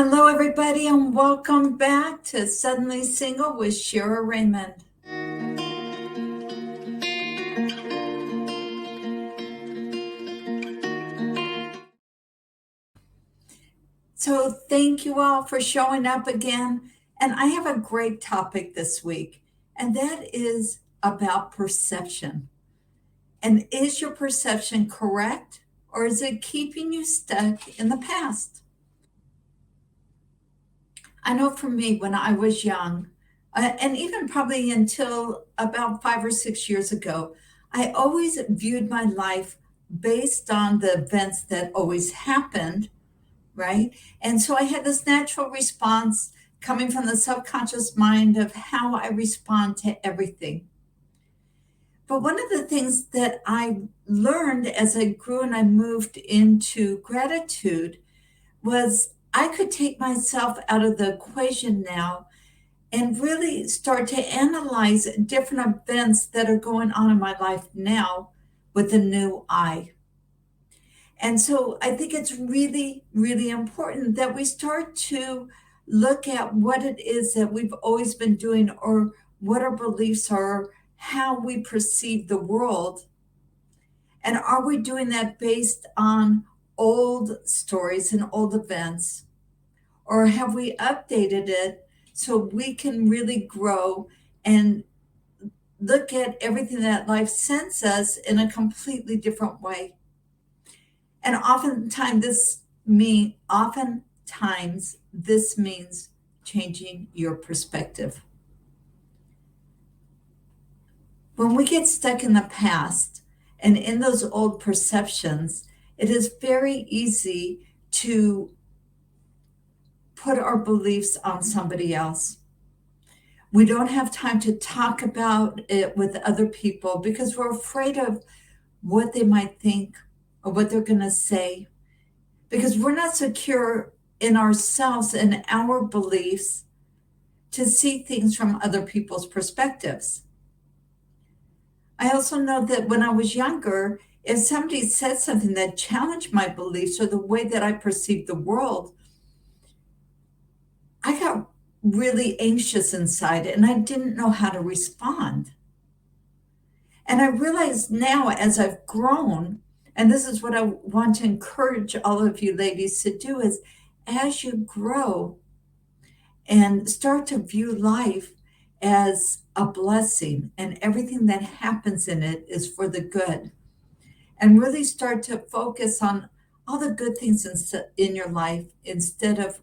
Hello, everybody, and welcome back to Suddenly Single with Shira Raymond. So, thank you all for showing up again. And I have a great topic this week, and that is about perception. And is your perception correct, or is it keeping you stuck in the past? I know for me, when I was young, and even probably until about 5 or 6 years ago, I always viewed my life based on the events that always happened, right? And so I had this natural response coming from the subconscious mind of how I respond to everything. But one of the things that I learned as I grew and I moved into gratitude was I could take myself out of the equation now and really start to analyze different events that are going on in my life now with a new eye. And so I think it's really, really important that we start to look at what it is that we've always been doing or what our beliefs are, how we perceive the world. And are we doing that based on old stories and old events? Or have we updated it so we can really grow and look at everything that life sends us in a completely different way? And oftentimes this means changing your perspective. When we get stuck in the past and in those old perceptions, it is very easy to put our beliefs on somebody else. We don't have time to talk about it with other people because we're afraid of what they might think or what they're going to say, because we're not secure in ourselves and our beliefs to see things from other people's perspectives. I also know that when I was younger, if somebody said something that challenged my beliefs or the way that I perceived the world, I got really anxious inside and I didn't know how to respond. And I realize now as I've grown, and this is what I want to encourage all of you ladies to do, is as you grow and start to view life as a blessing and everything that happens in it is for the good, and really start to focus on all the good things in your life instead of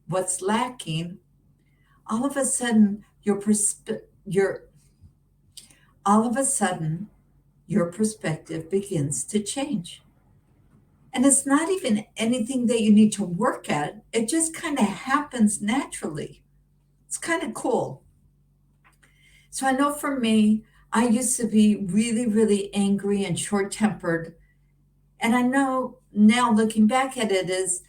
what's lacking, all of a sudden your all of a sudden your perspective begins to change. And it's not even anything that you need to work at. It just kind of happens naturally. It's kind of cool. So I know for me, I used to be really, really angry and short-tempered. And I know now looking back at it is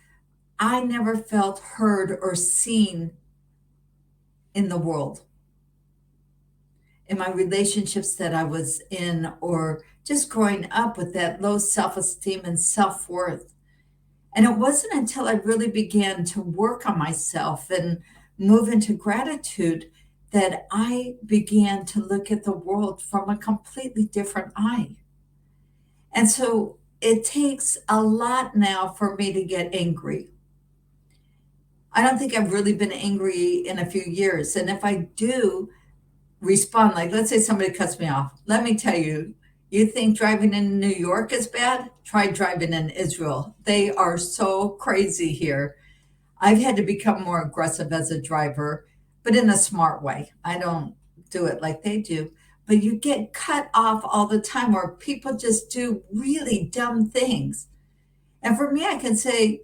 I never felt heard or seen in the world, in my relationships that I was in, or just growing up with that low self esteem and self worth. And it wasn't until I really began to work on myself and move into gratitude that I began to look at the world from a completely different eye. And so it takes a lot now for me to get angry. I don't think I've really been angry in a few years. And if I do, respond, like let's say somebody cuts me off, let me tell you, you think driving in New York is bad? Try driving in Israel. They are so crazy here. I've had to become more aggressive as a driver, but in a smart way. I don't do it like they do, but you get cut off all the time, or people just do really dumb things. And for me, I can say,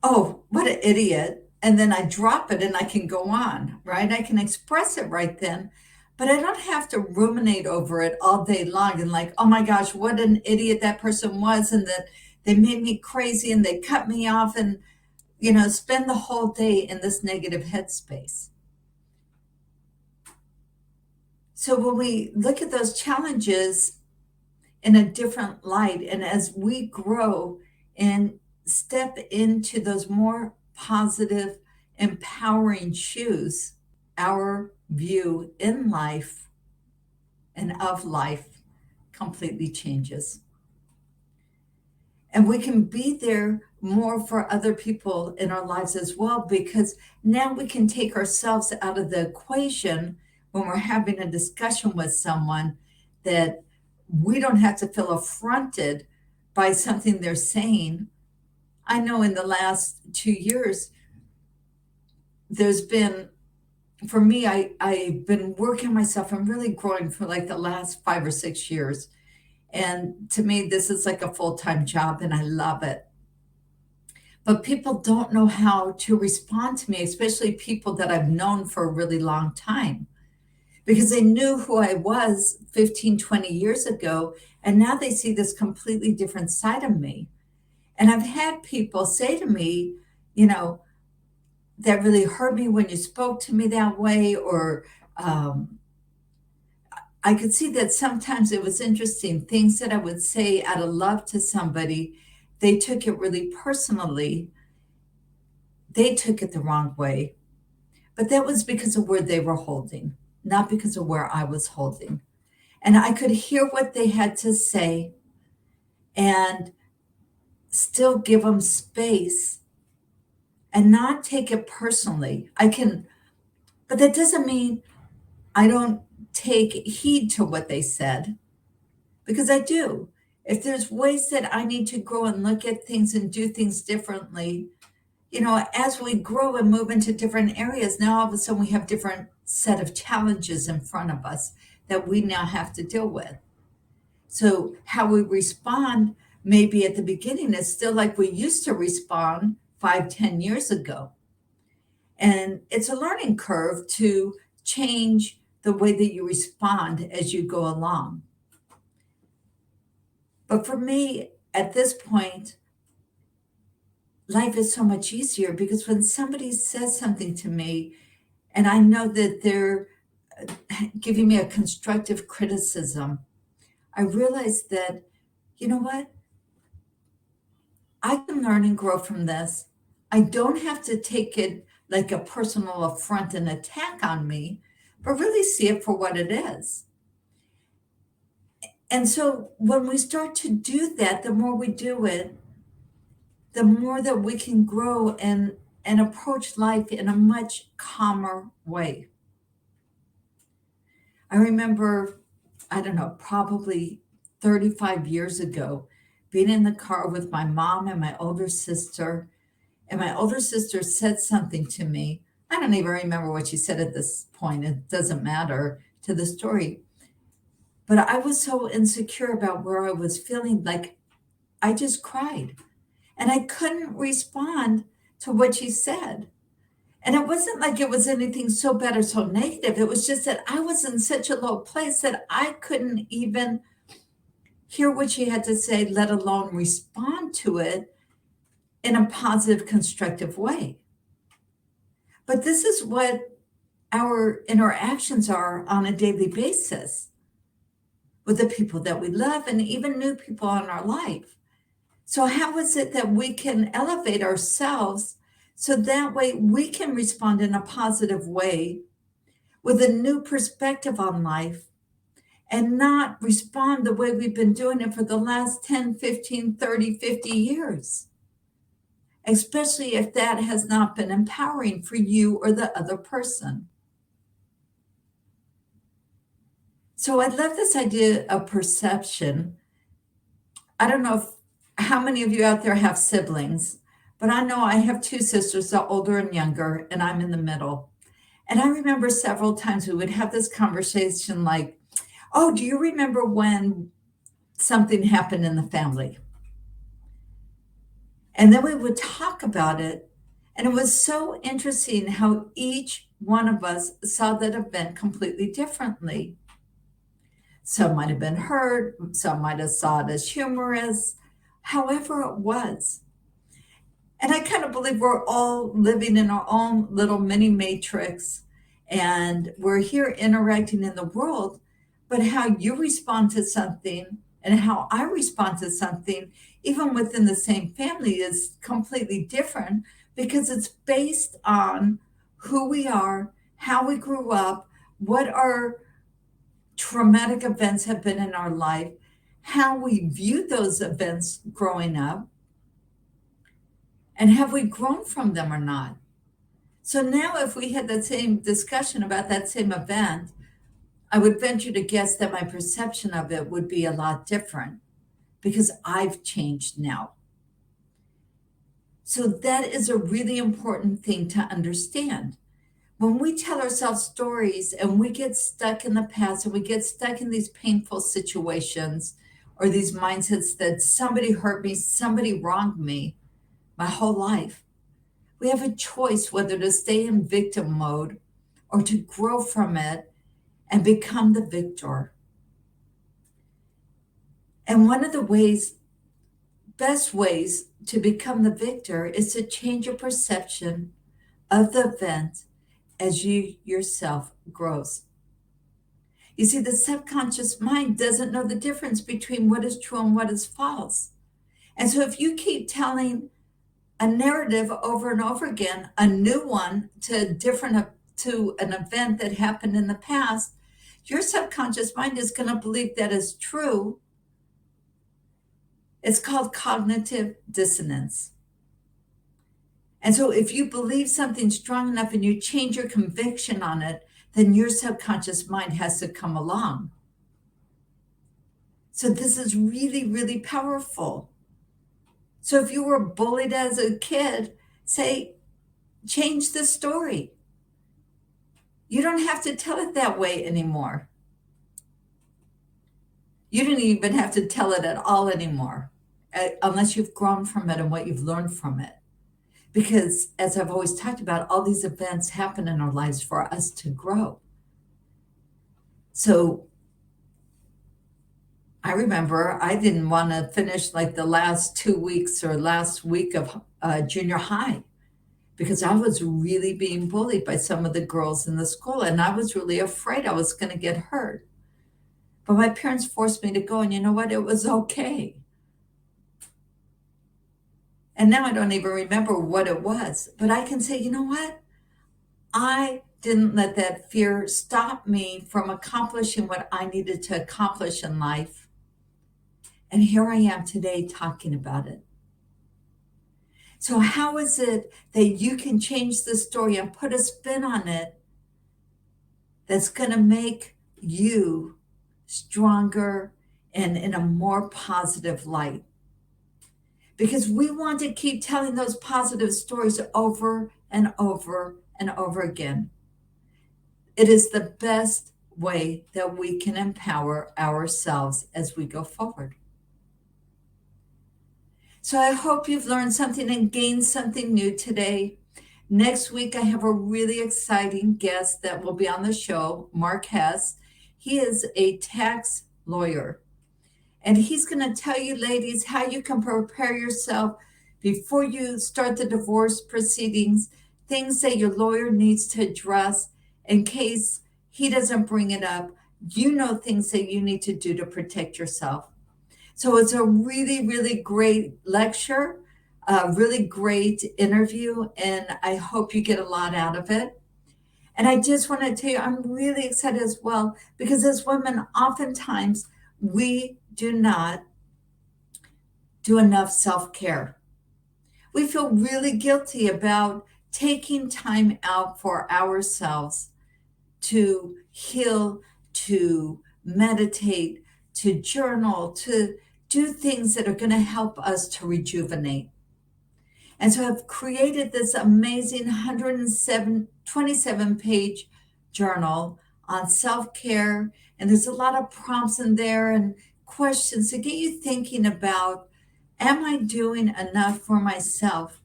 oh, what an idiot. And then I drop it and I can go on, right? I can express it right then, but I don't have to ruminate over it all day long and like, oh my gosh, what an idiot that person was. And that they made me crazy and they cut me off, and, spend the whole day in this negative headspace. So when we look at those challenges in a different light, and as we grow in step into those more positive, empowering shoes, our view in life and of life completely changes. And we can be there more for other people in our lives as well, because now we can take ourselves out of the equation when we're having a discussion with someone, that we don't have to feel affronted by something they're saying. I know in the last 2 years, there's been, for me, I've been working myself and really growing for like the last 5 or 6 years. And to me, this is like a full-time job and I love it. But people don't know how to respond to me, especially people that I've known for a really long time, because they knew who I was 15, 20 years ago. And now they see this completely different side of me. And I've had people say to me, you know, that really hurt me when you spoke to me that way, or I could see that sometimes it was interesting. Things that I would say out of love to somebody, they took it really personally. They took it the wrong way. But that was because of where they were holding, not because of where I was holding. And I could hear what they had to say and still give them space and not take it personally. But that doesn't mean I don't take heed to what they said, because I do. If there's ways that I need to grow and look at things and do things differently, as we grow and move into different areas, now all of a sudden we have different set of challenges in front of us that we now have to deal with. So how we respond maybe at the beginning is still like we used to respond 5, 10 years ago. And it's a learning curve to change the way that you respond as you go along. But for me, at this point, life is so much easier, because when somebody says something to me and I know that they're giving me a constructive criticism, I realize that, you know what? I can learn and grow from this. I don't have to take it like a personal affront and attack on me, but really see it for what it is. And so when we start to do that, the more we do it, the more that we can grow and approach life in a much calmer way. I remember, I don't know, probably 35 years ago, being in the car with my mom and my older sister. And my older sister said something to me. I don't even remember what she said at this point. It doesn't matter to the story. But I was so insecure about where I was feeling, like I just cried. And I couldn't respond to what she said. And it wasn't like it was anything so bad or so negative. It was just that I was in such a low place that I couldn't even hear what she had to say, let alone respond to it in a positive, constructive way. But this is what our interactions are on a daily basis with the people that we love and even new people in our life. So how is it that we can elevate ourselves so that way we can respond in a positive way with a new perspective on life, and not respond the way we've been doing it for the last 10, 15, 30, 50 years, especially if that has not been empowering for you or the other person. So I love this idea of perception. I don't know how many of you out there have siblings, but I know I have two sisters, the older and younger, and I'm in the middle. And I remember several times we would have this conversation like, oh, do you remember when something happened in the family? And then we would talk about it. And it was so interesting how each one of us saw that event completely differently. Some might have been hurt, some might have saw it as humorous, however it was. And I kind of believe we're all living in our own little mini matrix, and we're here interacting in the world, but how you respond to something And how I respond to something, even within the same family, is completely different because it's based on who we are, how we grew up, what our traumatic events have been in our life, how we viewed those events growing up, and have we grown from them or not. So now, if we had the same discussion about that same event, I would venture to guess that my perception of it would be a lot different because I've changed now. So that is a really important thing to understand. When we tell ourselves stories and we get stuck in the past and we get stuck in these painful situations or these mindsets that somebody hurt me, somebody wronged me my whole life, we have a choice whether to stay in victim mode or to grow from it and become the victor. And one of the best ways to become the victor is to change your perception of the event as you yourself grows. You see, the subconscious mind doesn't know the difference between what is true and what is false. And so if you keep telling a narrative over and over again, a new one to an event that happened in the past, your subconscious mind is going to believe that is true. It's called cognitive dissonance. And so if you believe something strong enough and you change your conviction on it, then your subconscious mind has to come along. So this is really, really powerful. So if you were bullied as a kid, say, change the story. You don't have to tell it that way anymore. You don't even have to tell it at all anymore, unless you've grown from it and what you've learned from it. Because as I've always talked about, all these events happen in our lives for us to grow. So I remember I didn't want to finish like the last 2 weeks or last week of junior high because I was really being bullied by some of the girls in the school. And I was really afraid I was going to get hurt. But my parents forced me to go. And you know what? It was okay. And now I don't even remember what it was. But I can say, you know what? I didn't let that fear stop me from accomplishing what I needed to accomplish in life. And here I am today talking about it. So how is it that you can change the story and put a spin on it that's going to make you stronger and in a more positive light? Because we want to keep telling those positive stories over and over and over again. It is the best way that we can empower ourselves as we go forward. So I hope you've learned something and gained something new today. Next week, I have a really exciting guest that will be on the show, Mark Hess. He is a tax lawyer. And he's going to tell you, ladies, how you can prepare yourself before you start the divorce proceedings, things that your lawyer needs to address in case he doesn't bring it up. You know things that you need to do to protect yourself. So it's a really, really great lecture, a really great interview, and I hope you get a lot out of it. And I just want to tell you, I'm really excited as well, because as women, oftentimes we do not do enough self-care. We feel really guilty about taking time out for ourselves to heal, to meditate, to journal, to do things that are going to help us to rejuvenate. And so I've created this amazing 127-page journal on self-care. And there's a lot of prompts in there and questions to get you thinking about, am I doing enough for myself?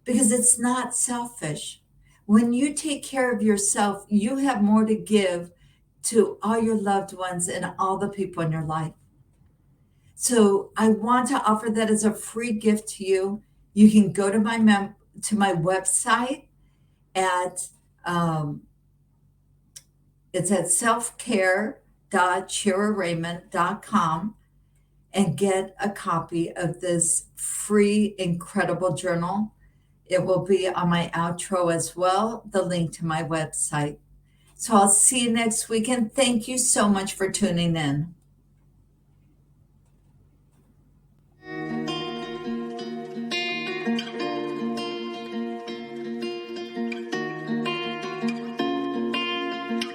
Because it's not selfish. When you take care of yourself, you have more to give to all your loved ones and all the people in your life. So I want to offer that as a free gift to you. You can go to my website at it's at selfcare.shiraraymond.com, and get a copy of this free, incredible journal. It will be on my outro as well, the link to my website. So I'll see you next week, and thank you so much for tuning in.